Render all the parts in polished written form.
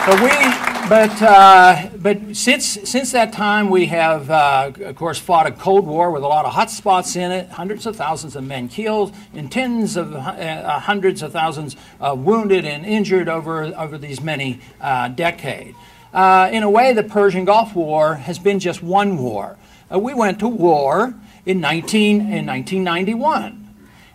But since that time, we have, of course, fought a Cold War with a lot of hot spots in it, hundreds of thousands of men killed, and tens of hundreds of thousands wounded and injured over these many decades. In a way, the Persian Gulf War has been just one war. We went to war in 1991.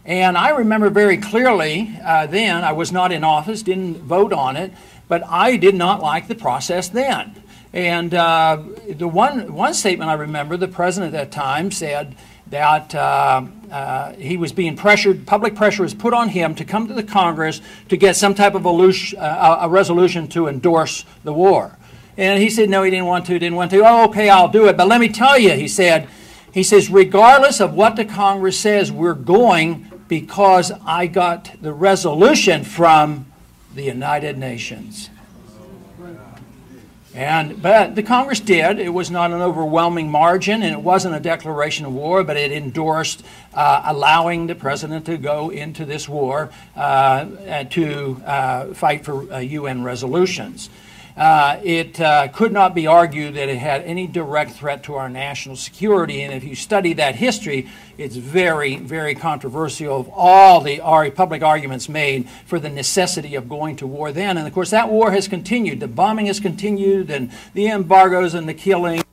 And I remember very clearly then, I was not in office, didn't vote on it, but I did not like the process then. And the one statement I remember, the president at that time said that he was being pressured, public pressure was put on him to come to the Congress to get some type of a resolution to endorse the war. And he said, no, he didn't want to. Oh, okay, I'll do it. But let me tell you, he says, regardless of what the Congress says, we're going because I got the resolution from the United Nations. But the Congress did. It was not an overwhelming margin, and it wasn't a declaration of war, but it endorsed allowing the president to go into this war to fight for UN resolutions. It could not be argued that it had any direct threat to our national security, and if you study that history, it's very, very controversial of all the public arguments made for the necessity of going to war then. And of course, that war has continued. The bombing has continued, and the embargoes and the killing,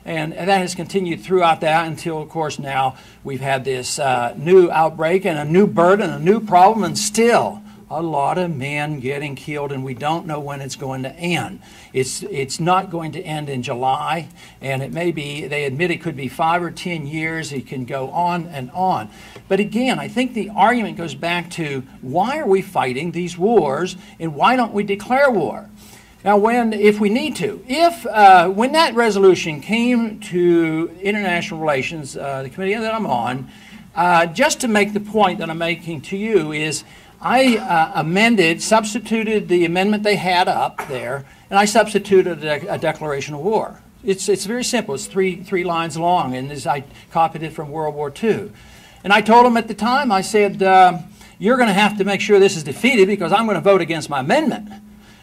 and that has continued throughout that until, of course, now we've had this new outbreak and a new burden, a new problem, and still a lot of men getting killed, and we don't know when it's going to end. It's not going to end in July, and it may be, they admit it could be 5 or 10 years. It can go on and on. But again, I think the argument goes back to why are we fighting these wars, and why don't we declare war? Now, if we need to, when that resolution came to international relations, the committee that I'm on, just to make the point that I'm making to you is, I substituted the amendment they had up there, and I substituted a declaration of war. It's very simple. It's three lines long, and I copied it from World War II. And I told them at the time, I said, you're going to have to make sure this is defeated because I'm going to vote against my amendment.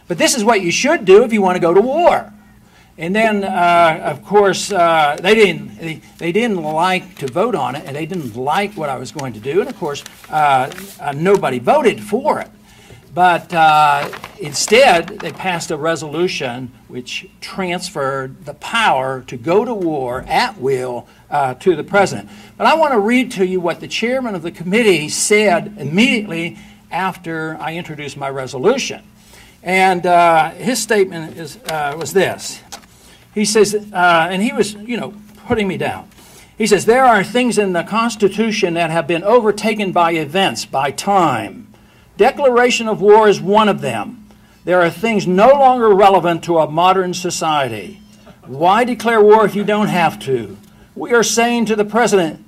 But this is what you should do if you want to go to war. And then, of course, they didn't like to vote on it, and they didn't like what I was going to do. And of course, nobody voted for it. But instead, they passed a resolution which transferred the power to go to war at will to the president. But I want to read to you what the chairman of the committee said immediately after I introduced my resolution. And his statement was this. He says, and he was, putting me down. He says, there are things in the Constitution that have been overtaken by events, by time. Declaration of war is one of them. There are things no longer relevant to a modern society. Why declare war if you don't have to? We are saying to the president,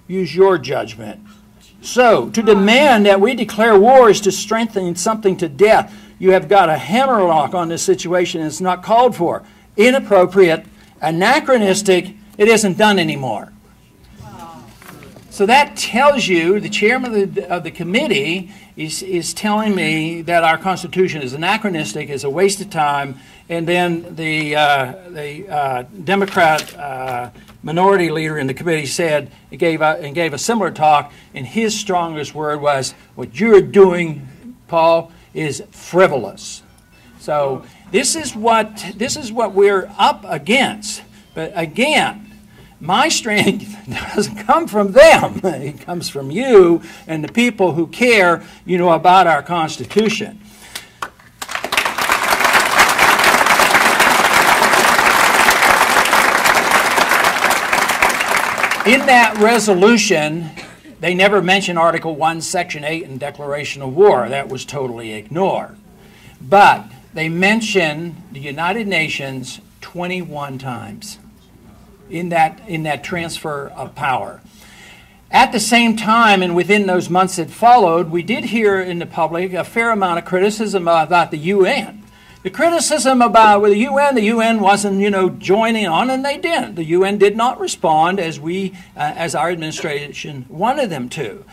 use your judgment. So, to demand that we declare war is to strengthen something to death. You have got a hammerlock on this situation, and it's not called for. Inappropriate, anachronistic, it isn't done anymore. So that tells you, the chairman of the committee is telling me that our Constitution is anachronistic, is a waste of time, and then the Democrat minority leader in the committee said, gave a similar talk, and his strongest word was, what you're doing, Paul, is frivolous. So this is what we're up against. But again, my strength doesn't come from them. It comes from you and the people who care, about our Constitution. In that resolution, they never mention Article 1, Section 8 in Declaration of War. That was totally ignored. But they mention the United Nations 21 times in that transfer of power. At the same time, and within those months that followed, we did hear in the public a fair amount of criticism about the UN. The criticism about the UN wasn't, joining on, and they didn't. The UN did not respond as our administration wanted them to.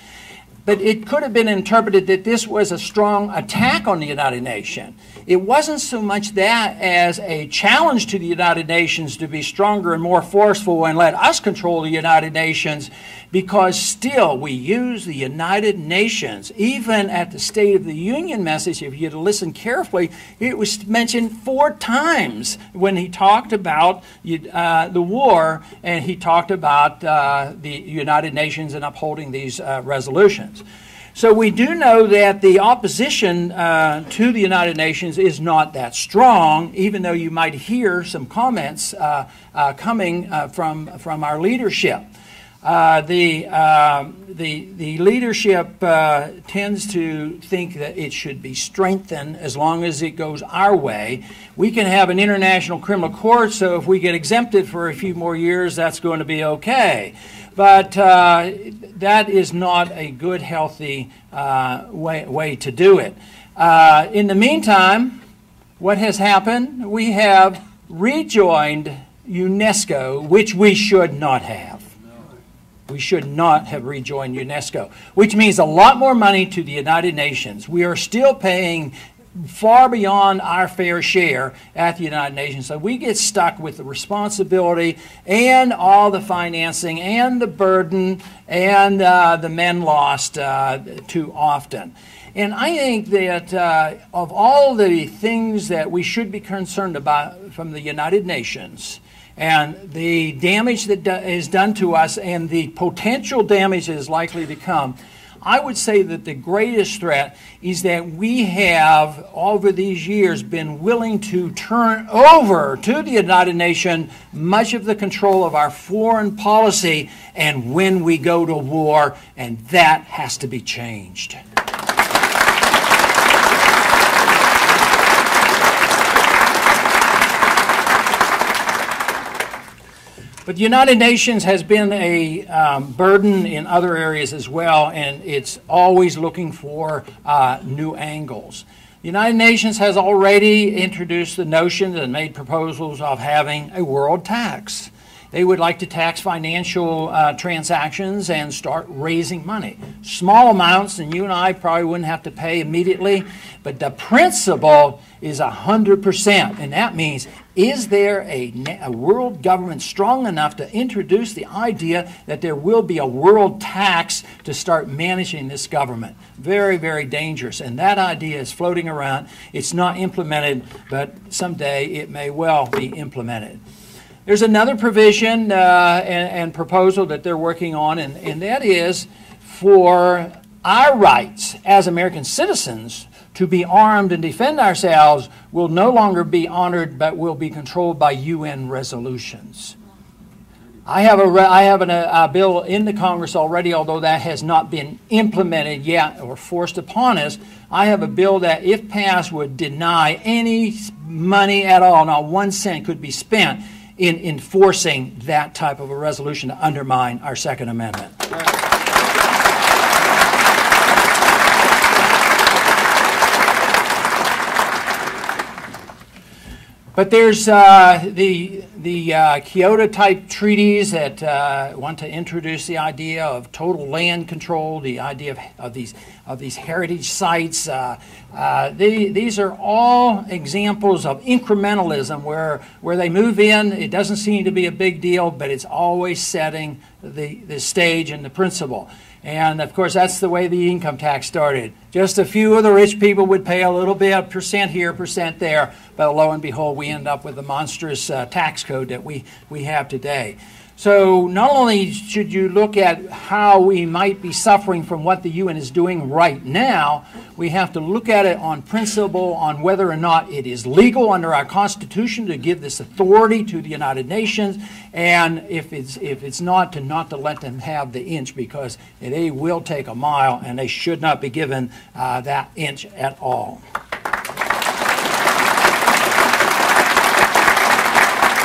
but it could have been interpreted that this was a strong attack on the United Nations. It wasn't so much that as a challenge to the United Nations to be stronger and more forceful and let us control the United Nations, because still we use the United Nations. Even at the State of the Union message, if you listen carefully, it was mentioned 4 times when he talked about the war, and he talked about the United Nations and upholding these resolutions. So we do know that the opposition to the United Nations is not that strong, even though you might hear some comments coming from our leadership. The leadership tends to think that it should be strengthened as long as it goes our way. We can have an international criminal court, so if we get exempted for a few more years, that's going to be okay. But that is not a good, healthy way to do it. In the meantime, what has happened? We have rejoined UNESCO, which we should not have. We should not have rejoined UNESCO, which means a lot more money to the United Nations. We are still paying far beyond our fair share at the United Nations. So we get stuck with the responsibility and all the financing and the burden and the men lost too often. And I think that of all the things that we should be concerned about from the United Nations, and the damage that is done to us and the potential damage that is likely to come, I would say that the greatest threat is that we have, over these years, been willing to turn over to the United Nations much of the control of our foreign policy and when we go to war, and that has to be changed. But the United Nations has been a burden in other areas as well, and it's always looking for new angles. The United Nations has already introduced the notion and made proposals of having a world tax. They would like to tax financial transactions and start raising money. Small amounts, and you and I probably wouldn't have to pay immediately, but the principle is 100%, and that means, is there a world government strong enough to introduce the idea that there will be a world tax to start managing this government? Very, very dangerous, and that idea is floating around. It's not implemented, but someday it may well be implemented. There's another provision and proposal that they're working on, and that is for our rights as American citizens to be armed and defend ourselves will no longer be honored, but will be controlled by UN resolutions. I have a bill in the Congress already, although that has not been implemented yet or forced upon us. I have a bill that, if passed, would deny any money at all, not 1 cent could be spent in enforcing that type of a resolution to undermine our Second Amendment. But there's the Kyoto-type treaties that want to introduce the idea of total land control, the idea of these heritage sites. These are all examples of incrementalism where they move in. It doesn't seem to be a big deal, but it's always setting the stage and the principle. And of course, that's the way the income tax started. Just a few of the rich people would pay a little bit, percent here, percent there, but lo and behold, we end up with the monstrous tax code that we have today. So not only should you look at how we might be suffering from what the UN is doing right now, we have to look at it on principle, on whether or not it is legal under our Constitution to give this authority to the United Nations, and if it's not to let them have the inch, because they will take a mile and they should not be given that inch at all.